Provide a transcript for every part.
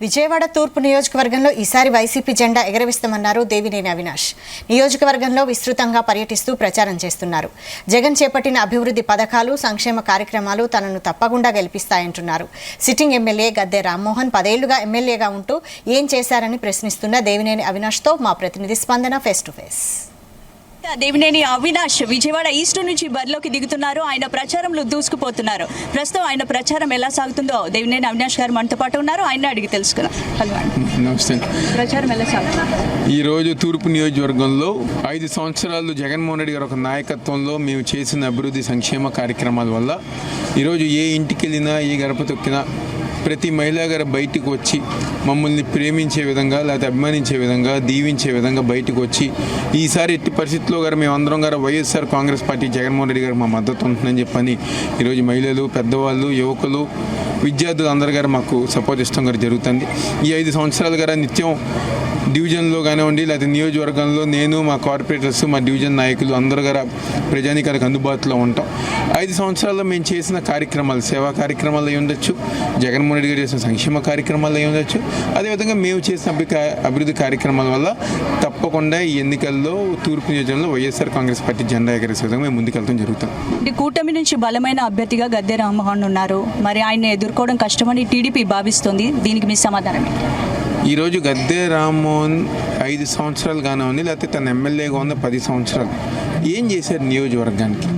విజయవాడ తూర్పు నియోజకవర్గంలో ఈసారి వైసీపీ జెండా ఎగరవేస్తామన్నారు దేవినేని అవినాష్. నియోజకవర్గంలో విస్తృతంగా పర్యటిస్తూ ప్రచారం చేస్తున్నారు. జగన్ చేపట్టిన అభివృద్ధి పథకాలు, సంక్షేమ కార్యక్రమాలు తనను తప్పకుండా గెలిపిస్తాయంటున్నారు. సిట్టింగ్ ఎమ్మెల్యే గద్దె రామ్మోహన్ 10 ఏళ్లుగా ఎమ్మెల్యేగా ఉంటూ ఏం చేశారని ప్రశ్నిస్తున్న దేవినేని అవినాష్తో మా ప్రతినిధి స్పందన face to face. Devineni Avinash Vijayawada east నుంచి బరిలోకి దిగుతున్నారు. ఆయన ప్రచారంలో దూసుకుపోతున్నారు. ప్రస్తుతం ఆయన ప్రచారం ఎలా సాగుతుందో దేవినేని అవినాష్ గారు మనతో పాటు ఉన్నారు. ఆయన అడిగి తెలుసుకున్నాం. నమస్తే. ప్రచారం ఎలా సాగుతుంది? ఈరోజు తూర్పు నియోజకవర్గంలో 5 సంవత్సరాలు జగన్మోహన్ రెడ్డి గారి ఒక నాయకత్వంలో మేము చేసిన అభివృద్ధి సంక్షేమ కార్యక్రమాల వల్ల ఈరోజు ఏ ఇంటికి వెళ్ళినా, ఏ గడప తొక్కినా ప్రతి మహిళా గారు బయటకు వచ్చి మమ్మల్ని ప్రేమించే విధంగా, లేకపోతే అభిమానించే విధంగా, దీవించే విధంగా బయటకు వచ్చి ఈసారి ఎట్టి పరిస్థితుల్లో గారు మేమందరం గారు వైఎస్ఆర్ కాంగ్రెస్ పార్టీ జగన్మోహన్ రెడ్డి గారు మా మద్దతు ఉంటుందని చెప్పని ఈరోజు మహిళలు, పెద్దవాళ్ళు, యువకులు, విద్యార్థులు అందరు గారు మాకు సపోర్ట్ ఇష్టం గారు జరుగుతుంది. ఈ 5 సంవత్సరాలు గారు నిత్యం డివిజన్లో కానివ్వండి, లేకపోతే నియోజకవర్గంలో నేను, మా కార్పొరేటర్స్, మా డివిజన్ నాయకులు అందరూ గారు ప్రజానీకాలకు అందుబాటులో ఉంటాం. 5 సంవత్సరాల్లో మేము చేసిన కార్యక్రమాలు, సేవా కార్యక్రమాలు అయి ఉండొచ్చు, జగన్మోహన్ రెడ్డి గారు చేసిన సంక్షేమ కార్యక్రమాలు అయి ఉండొచ్చు, అదేవిధంగా మేము చేసిన అభివృద్ధి కార్యక్రమాల వల్ల తప్పకుండా ఈ ఎన్నికల్లో తూర్పు నియోజకవర్గంలో వైఎస్ఆర్ కాంగ్రెస్ పార్టీ జెండా ఎగరేసే విధంగా మేము ముందుకెళ్తాం జరుగుతాం. కూటమి నుంచి బలమైన అభ్యర్థిగా గద్దె రామ్మోహన్ ఉన్నారు. మరి ఆయన ఎదుర్కోవడం కష్టమని టీడీపీ భావిస్తోంది. దీనికి మీ సమాధానం? ఈరోజు గద్దె రామ్మోహన్ 5 సంవత్సరాలు కానివ్వండి, లేకపోతే తన ఎమ్మెల్యేగా ఉన్న 10 సంవత్సరాలు ఏం చేశారు నియోజకవర్గానికి?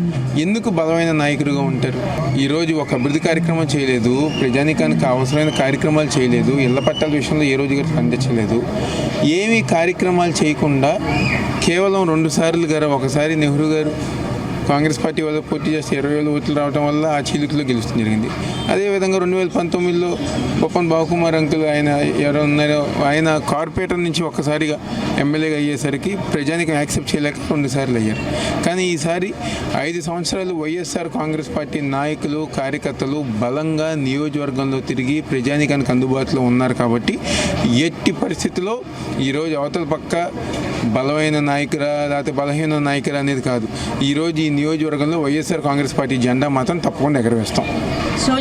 ఎందుకు బలమైన నాయకుడిగా ఉంటారు? ఈరోజు ఒక అభివృద్ధి కార్యక్రమం చేయలేదు, ప్రజానీకానికి అవసరమైన కార్యక్రమాలు చేయలేదు, ఇళ్ల పట్టాల విషయంలో ఏ రోజు గారు స్పందించలేదు. ఏమీ కార్యక్రమాలు చేయకుండా కేవలం 2 సార్లు గారు, ఒకసారి నెహ్రూ గారు కాంగ్రెస్ పార్టీ వల్ల పోటీ చేస్తే 20,000 ఓట్లు రావడం వల్ల ఆ చీలికలో గెలుస్తూ జరిగింది. అదేవిధంగా 2019లో బొప్పన్ బాబుకుమార్ అంకుల్ ఆయన ఎవరో ఉన్నారో, ఆయన కార్పొరేటర్ నుంచి ఒక్కసారిగా ఎమ్మెల్యేగా అయ్యేసరికి ప్రజానికి యాక్సెప్ట్ చేయలేక 2 సార్లు అయ్యారు. కానీ ఈసారి 5 సంవత్సరాలు వైఎస్ఆర్ కాంగ్రెస్ పార్టీ నాయకులు, కార్యకర్తలు బలంగా నియోజకవర్గంలో తిరిగి ప్రజానికానికి అందుబాటులో ఉన్నారు. కాబట్టి ఎట్టి పరిస్థితుల్లో ఈరోజు అవతల పక్క బలమైన నాయకురా లేకపోతే బలహీన నాయకురా అనేది కాదు, ఈరోజు ఈ నియోజకవర్గంలో వైఎస్ఆర్ కాంగ్రెస్ పార్టీ జెండా మాత్రం తప్పకుండా ఎగరవేస్తాం. సో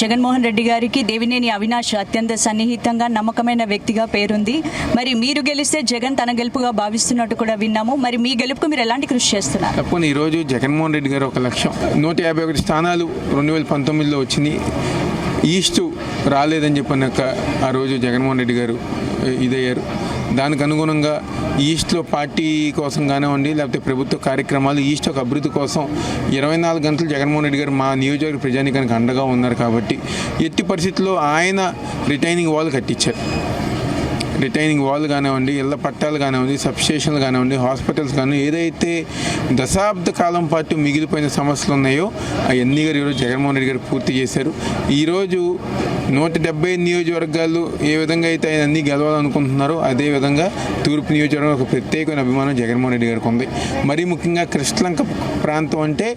జగన్మోహన్ రెడ్డి గారికి దేవినేని అవినాష్ అత్యంత సన్నిహితంగా, నమ్మకమైన వ్యక్తిగా పేరుంది. మరి మీరు గెలిస్తే జగన్ తన గెలుపుగా భావిస్తున్నట్టు కూడా విన్నాము. మరి మీ గెలుపుకు మీరు ఎలాంటి కృషి చేస్తున్నారు? తప్పని ఈరోజు జగన్మోహన్ రెడ్డి గారు ఒక లక్ష్యం, 151 స్థానాలు 2019లో వచ్చినాయి, ఈస్ట్ రాలేదని చెప్పినాక ఆ రోజు జగన్మోహన్ రెడ్డి గారు ఇదయ్యారు. దానికి అనుగుణంగా ఈస్ట్లో పార్టీ కోసం కానివ్వండి, లేకపోతే ప్రభుత్వ కార్యక్రమాలు, ఈస్ట్ ఒక అభివృద్ధి కోసం 24 గంటలు జగన్మోహన్ రెడ్డి గారు మా నియోజకవర్గ ప్రజానీకానికి అండగా ఉన్నారు. కాబట్టి ఎట్టి పరిస్థితుల్లో ఆయన రిటైనింగ్ వాల్ కట్టించారు. రిటైనింగ్ వాల్ కానివ్వండి, ఇళ్ల పట్టాలు కానివ్వండి, సబ్స్టేషన్లు కానివ్వండి, హాస్పిటల్స్ కానీ ఏదైతే దశాబ్ద కాలం పాటు మిగిలిపోయిన సమస్యలు ఉన్నాయో అవన్నీ గారు ఈరోజు జగన్మోహన్ రెడ్డి గారు పూర్తి చేశారు. ఈరోజు 170 నియోజకవర్గాలు ఏ విధంగా అయితే ఆయన అన్నీ గెలవాలనుకుంటున్నారో అదేవిధంగా తూర్పు నియోజకవర్గం ఒక ప్రత్యేకమైన అభిమానం జగన్మోహన్ రెడ్డి గారికి ఉంది. మరీ ముఖ్యంగా కృష్ణలంక ప్రాంతం అంటే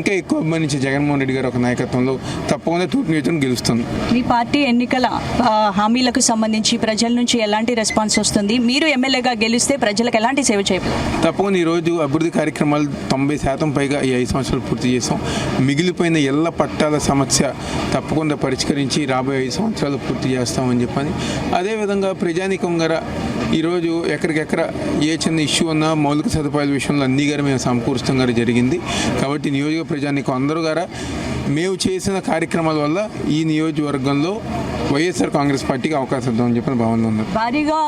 ఇంకా ఎక్కువ అభిమానించే జగన్మోహన్ రెడ్డి గారు ఒక నాయకత్వంలో తప్పకుండా తూర్పు నియోజకవర్గం గెలుస్తుంది. మీ పార్టీ ఎన్నికల హామీలకు సంబంధించి ప్రజల నుంచి ఎలాంటి రెస్పాన్స్ వస్తుంది? మీరు ఎమ్మెల్యేగా గెలిస్తే ప్రజలకు ఎలాంటి సేవ చేయబోతున్నారు? తప్పకుండా ఈరోజు అభివృద్ధి కార్యక్రమాలు 90% పైగా ఈ 5 సంవత్సరాలు పూర్తి చేసాం. మిగిలిపోయిన ఇళ్ల పట్టాల సమస్య తప్పకుండా పరిష్కరించి రాబోయే 5 సంవత్సరాలు పూర్తి చేస్తామని చెప్పని, అదేవిధంగా ప్రజానీకం గారు ఈరోజు ఎక్కడికెక్కడ ఏ చిన్న ఇష్యూ ఉన్నా మౌలిక సదుపాయాల విషయంలో అన్నీ గారు మేము సమకూరుస్తాం గారు జరిగింది. కాబట్టి నియోజక ప్రజానీకం అందరూ గారు మేము చేసిన కార్యక్రమాల వల్ల ఈ నియోజకవర్గంలో వైఎస్ఆర్ కాంగ్రెస్ పార్టీకి అవకాశం ఇద్దామని చెప్పిన భావనలో ఉన్నారు. భారీగా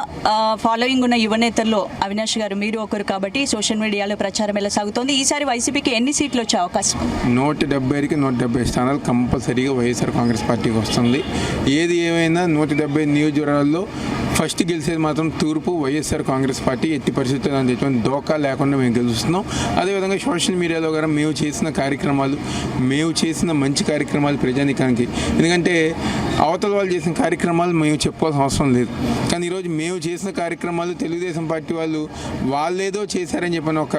ఫాలోయింగ్ ఉన్న యువ నేతల్లో అవినాష్ గారు మీరు ఒకరు. కాబట్టి సోషల్ మీడియాలో ప్రచారం ఎలా సాగుతోంది? ఈసారి వైసీపీకి ఎన్ని సీట్లు వచ్చే అవకాశం? 170కి 170 స్థానాలు కంపల్సరీగా వైఎస్ఆర్ కాంగ్రెస్ పార్టీకి వస్తుంది. ఏది ఏమైనా 170 నియోజకవర్గాల్లో ఫస్ట్ గెలిచేది మాత్రం తూర్పు వైఎస్ఆర్ కాంగ్రెస్ పార్టీ. ఎట్టి పరిస్థితుల్లో ఎటువంటి దోకా లేకుండా మేము గెలుస్తున్నాం. అదేవిధంగా సోషల్ మీడియాలో కూడా మేము చేసిన కార్యక్రమాలు, మేము చేసిన మంచి కార్యక్రమాలు ప్రజానీకానికి, ఎందుకంటే అవతల వాళ్ళు చేసిన కార్యక్రమాలు మేము చెప్పుకోవాల్సిన అవసరం లేదు. కానీ ఈరోజు మేము చేసిన కార్యక్రమాలు తెలుగుదేశం పార్టీ వాళ్ళేదో చేశారని చెప్పిన ఒక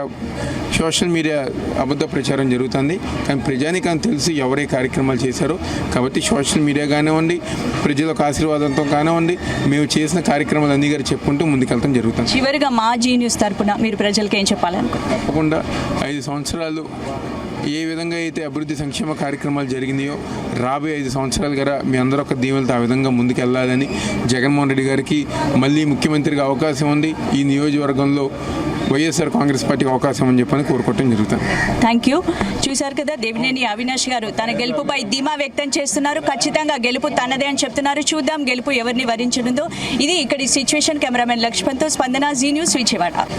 సోషల్ మీడియా అబద్ధ ప్రచారం జరుగుతుంది. కానీ ప్రజానీకానికి తెలుసు ఎవరే కార్యక్రమాలు చేశారో. కాబట్టి సోషల్ మీడియా కానివ్వండి, ప్రజలకు ఆశీర్వాదంతో కానివ్వండి, మేము చేసిన కార్యక్రమాలు అన్ని గారు చెప్పుకుంటూ ముందుకెళ్తాం జరుగుతుంది. చివరిగా మా జీ న్యూస్ తరపున మీరు ప్రజలకు ఏం చెప్పాలనుకుంటున్నారు? తప్పకుండా 5 సంవత్సరాలు ఏ విధంగా అయితే అభివృద్ధి సంక్షేమ కార్యక్రమాలు జరిగినాయో రాబోయే 5 సంవత్సరాలు గారా మీ అందరూ ఒక దీవెలతో ఆ విధంగా ముందుకెళ్లాలని, జగన్మోహన్ రెడ్డి గారికి మళ్ళీ ముఖ్యమంత్రిగా అవకాశం ఉంది, ఈ నియోజకవర్గంలో వైఎస్ఆర్ కాంగ్రెస్ పార్టీకి అవకాశం అని చెప్పని కోరుకోవటం జరుగుతుంది. Thank you. చూశారు కదా, దేవినేని అవినాష్ గారు తన గెలుపుపై ధీమా వ్యక్తం చేస్తున్నారు. ఖచ్చితంగా గెలుపు తనదే అని చెప్తున్నారు. చూద్దాం గెలుపు ఎవరిని వరించనుందో. ఇది ఇక్కడి సిచ్యువేషన్. కెమెరామెన్ లక్ష్మణ్తో స్పందన, జీ న్యూస్, విజయవాడ.